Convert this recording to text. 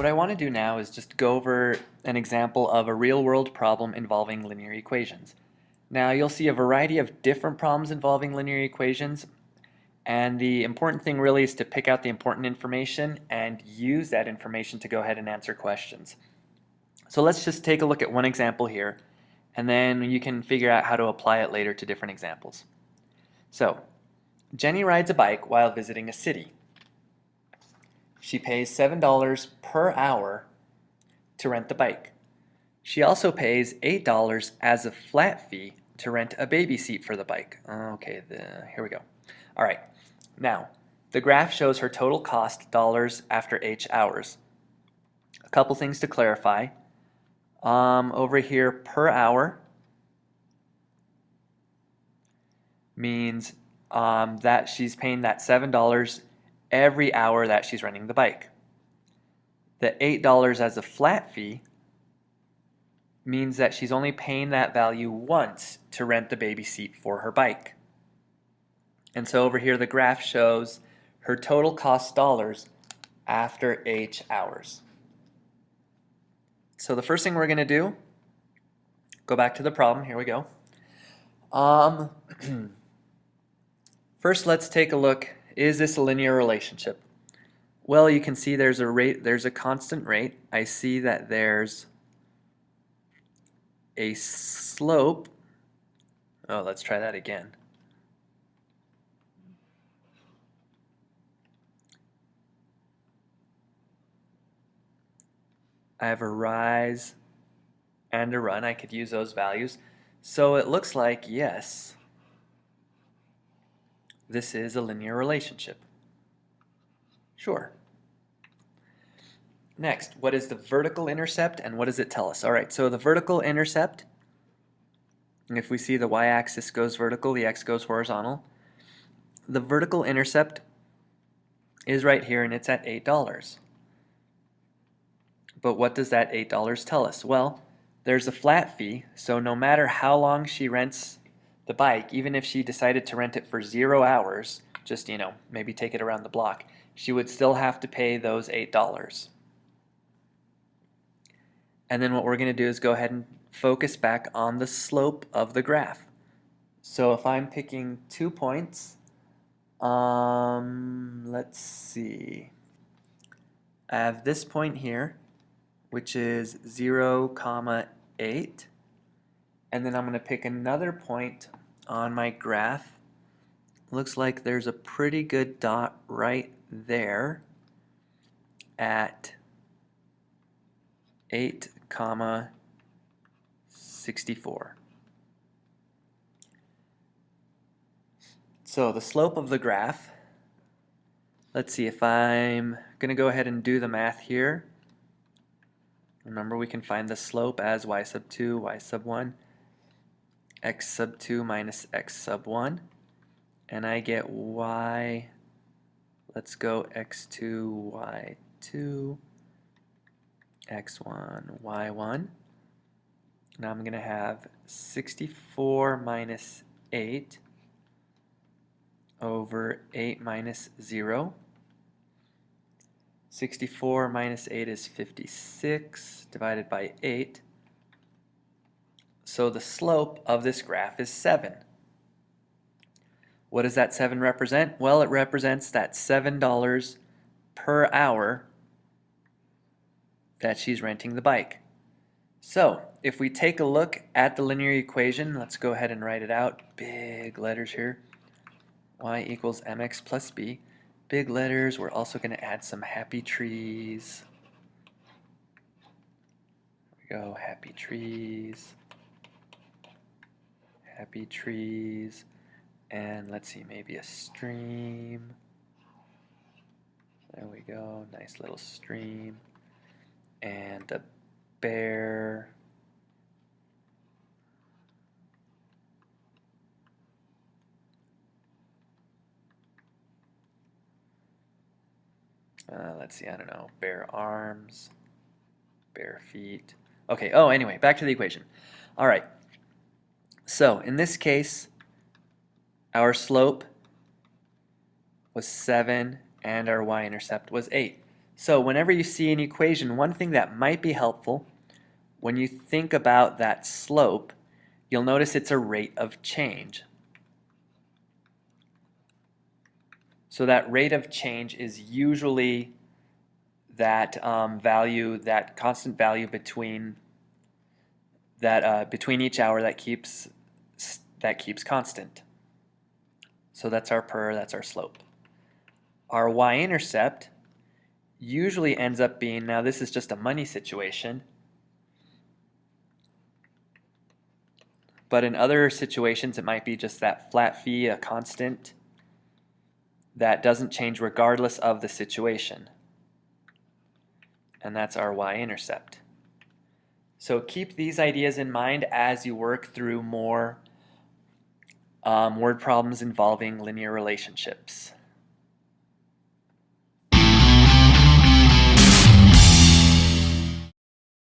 What I want to do now is just go over an example of a real-world problem involving linear equations. Now you'll see a variety of different problems involving linear equations, and the important thing really is to pick out the important information and use that information to go ahead and answer questions. So let's just take a look at one example here, and then you can figure out how to apply it later to different examples. So, Jenny rides a bike while visiting a city. She pays $7 per hour to rent the bike. She also pays $8 as a flat fee to rent a baby seat for the bike. Okay, here we go. All right, now the graph shows her total cost dollars after each hours. A couple things to clarify. Over here, per hour means that she's paying that $7 every hour that she's renting the bike. The $8 as a flat fee means that she's only paying that value once to rent the baby seat for her bike. And so over here the graph shows her total cost dollars after each hours. So the first thing we're going to do, go back to the problem. Here we go. First, let's take a look. Is this a linear relationship? Well, you can see there's a rate, there's a constant rate. I see that there's a slope. Oh, let's try that again. I have a rise and a run. I could use those values. So it looks like, yes, this is a linear relationship. Sure. Next, what is the vertical intercept and what does it tell us? All right, so the vertical intercept, if we see the y-axis goes vertical, the x goes horizontal. The vertical intercept is right here and it's at $8. But what does that $8 tell us? Well, there's a flat fee, so no matter how long she rents the bike, even if she decided to rent it for 0 hours, just, maybe take it around the block, she would still have to pay those $8. And then what we're going to do is go ahead and focus back on the slope of the graph. So if I'm picking 2 points, let's see. I have this point here, which is 0, 8. And then I'm going to pick another point on my graph. Looks like there's a pretty good dot right there at 8, 64. So the slope of the graph, let's see if I'm going to go ahead and do the math here. Remember, we can find the slope as y sub 2, y sub 1, x sub 2 minus x sub 1. And I get y, let's go x2, y2, x1, y1. Now I'm going to have 64 minus 8 over 8 minus 0. 64 minus 8 is 56 divided by 8. So the slope of this graph is 7. What does that 7 represent? Well, it represents that $7 per hour that she's renting the bike. So if we take a look at the linear equation, let's go ahead and write it out. Big letters here. Y equals mx plus b. Big letters. We're also going to add some happy trees. There we go. Happy trees. Happy trees. And let's see, maybe a stream. There we go. Nice little stream. And a bear. Let's see, I don't know, bare arms, bare feet. Okay, anyway, back to the equation. All right, so in this case, our slope was 7 and our y-intercept was 8. So whenever you see an equation, one thing that might be helpful when you think about that slope, you'll notice it's a rate of change. So that rate of change is usually that value, that constant value between between each hour that keeps constant. So that's our slope. Our y-intercept usually ends up being, now this is just a money situation, but in other situations it might be just that flat fee, a constant that doesn't change regardless of the situation. And that's our y-intercept. So keep these ideas in mind as you work through more word problems involving linear relationships.